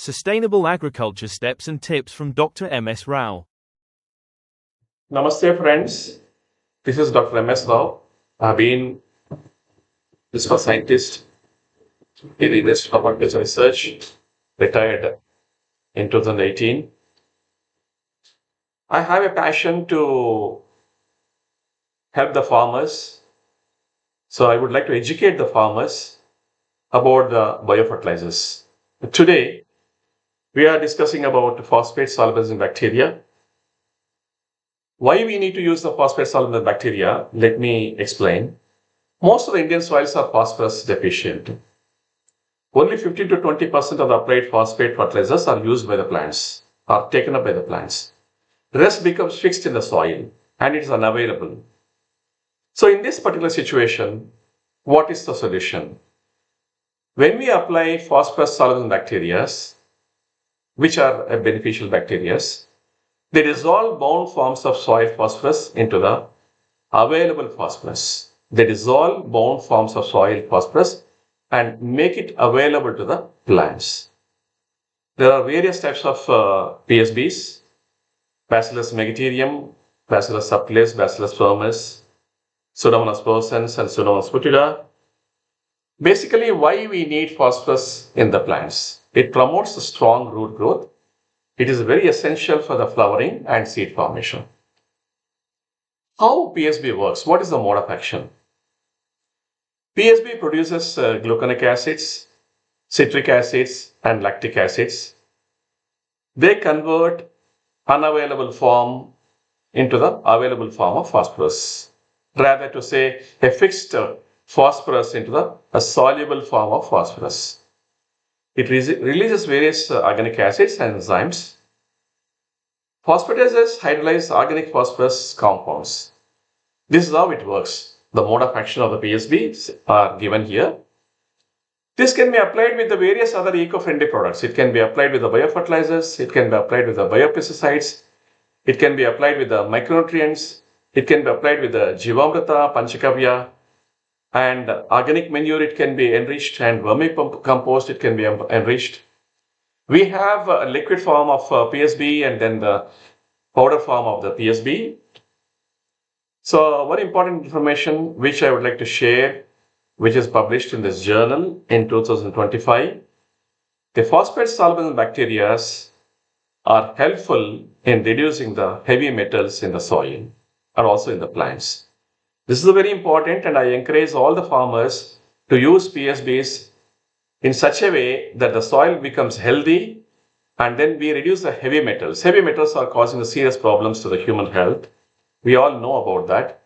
Sustainable Agriculture Steps and Tips from Dr. M.S. Rao. Namaste friends, this is Dr. M.S. Rao. I've been a scientist in the Institute of Agricultural Research, retired in 2018. I have a passion to help the farmers, so I would like to educate the farmers about the biofertilizers. Today, we are discussing about phosphate solubilizing bacteria. Why we need to use the phosphate soluble bacteria? Let me explain. Most of the Indian soils are phosphorus deficient. Only 15 to 20% of the applied phosphate fertilizers are used by the plants, are taken up by the plants. The rest becomes fixed in the soil and it is unavailable. So in this particular situation, what is the solution? When we apply phosphorus soluble bacteria, which are beneficial bacteria, they dissolve bound forms of soil phosphorus into the available phosphorus. They dissolve bound forms of soil phosphorus and make it available to the plants. There are various types of PSBs, Bacillus megaterium, Bacillus subtilis, Bacillus firmus, Pseudomonas persens and Pseudomonas foetida. Basically, why we need phosphorus in the plants? It promotes a strong root growth. It is very essential for the flowering and seed formation. How PSB works? What is the mode of action? PSB produces gluconic acids, citric acids and lactic acids. They convert unavailable form into the available form of phosphorus. Rather to say a fixed phosphorus into a soluble form of phosphorus. It releases various organic acids and enzymes. Phosphatizers hydrolyze organic phosphorus compounds. This is how it works. The mode of action of the PSBs are given here. This can be applied with the various other eco-friendly products. It can be applied with the biofertilizers. It can be applied with the biopesticides. It can be applied with the micronutrients. It can be applied with the Jivamrita, Panchakavya, and organic manure. It can be enriched, and vermicompost. It can be enriched. We have a liquid form of PSB and then the powder form of the PSB. So one important information which I would like to share, which is published in this journal in 2025. The phosphate soluble bacteria are helpful in reducing the heavy metals in the soil and also in the plants. This is very important, and I encourage all the farmers to use PSBs in such a way that the soil becomes healthy and then we reduce the heavy metals. Heavy metals are causing serious problems to the human health. We all know about that.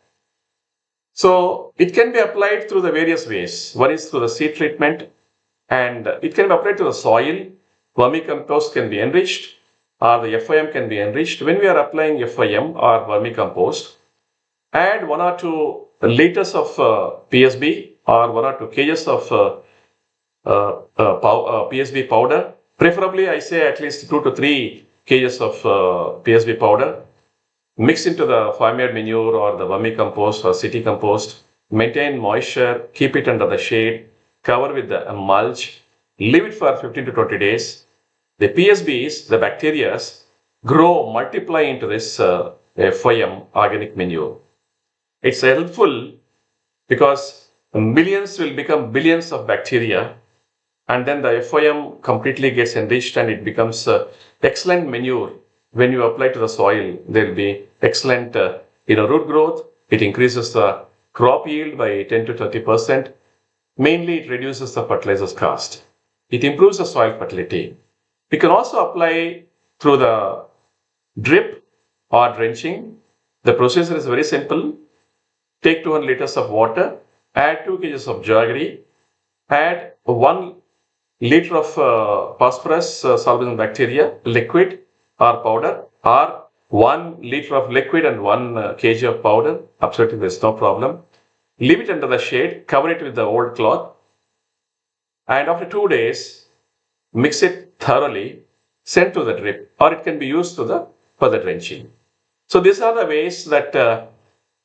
So it can be applied through the various ways. One is through the seed treatment, and it can be applied to the soil. Vermicompost can be enriched, or the FIM can be enriched. When we are applying FIM or vermicompost, add 1 or 2 liters of PSB or 1 or 2 kgs of PSB powder. Preferably, I say at least 2 to 3 kgs of PSB powder. Mix into the farmyard manure or the vermicompost or city compost. Maintain moisture, keep it under the shade, cover with the mulch, leave it for 15 to 20 days. The PSBs, the bacteria, grow, multiply into this FIM organic manure. It's helpful because millions will become billions of bacteria, and then the FIM completely gets enriched and it becomes excellent manure. When you apply to the soil, there will be excellent root growth. It increases the crop yield by 10 to 30%. Mainly, it reduces the fertilizer's cost. It improves the soil fertility. We can also apply through the drip or drenching. The procedure is very simple. Take 200 liters of water, add 2 kgs of jaggery, add 1 liter of phosphorus soluble bacteria, liquid or powder, or 1 liter of liquid and 1 kg of powder. Absolutely, there's no problem. Leave it under the shade, cover it with the old cloth, and after 2 days, mix it thoroughly, send to the drip, or it can be used for the drenching. So these are the ways that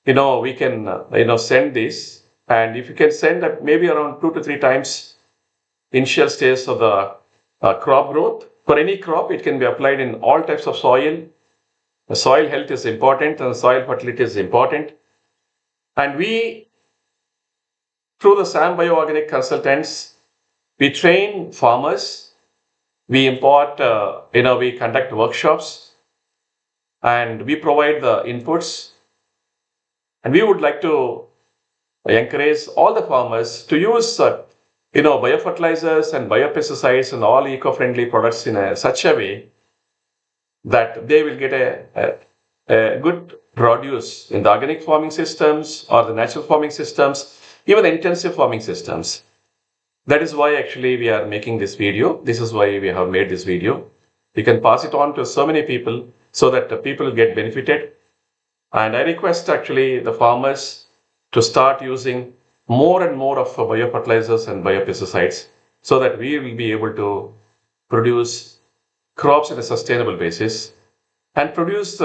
we can send this, and if you can send maybe around 2 to 3 times initial stage of the crop growth, For any crop, it can be applied in all types of soil. The soil health is important and soil fertility is important. And we, through the SAM Bioorganic Consultants, we train farmers, we impart, we conduct workshops, and we provide the inputs. And we would like to encourage all the farmers to use, biofertilizers and biopesticides and all eco-friendly products in such a way that they will get a good produce in the organic farming systems or the natural farming systems, even the intensive farming systems. That is why actually we are making this video. This is why we have made this video. We can pass it on to so many people so that the people get benefited. And I request actually the farmers to start using more and more of biofertilizers and biopesticides so that we will be able to produce crops on a sustainable basis and produce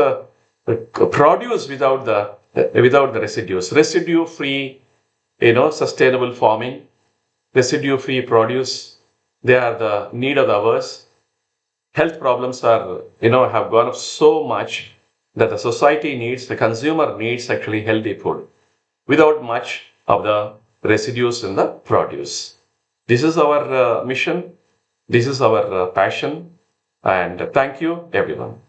produce without the residues. Residue-free, sustainable farming, residue-free produce, they are the need of the hours. Health problems are, have gone up so much that the society needs, the consumer needs actually healthy food without much of the residues in the produce. This is our mission. This is our passion. And thank you, everyone.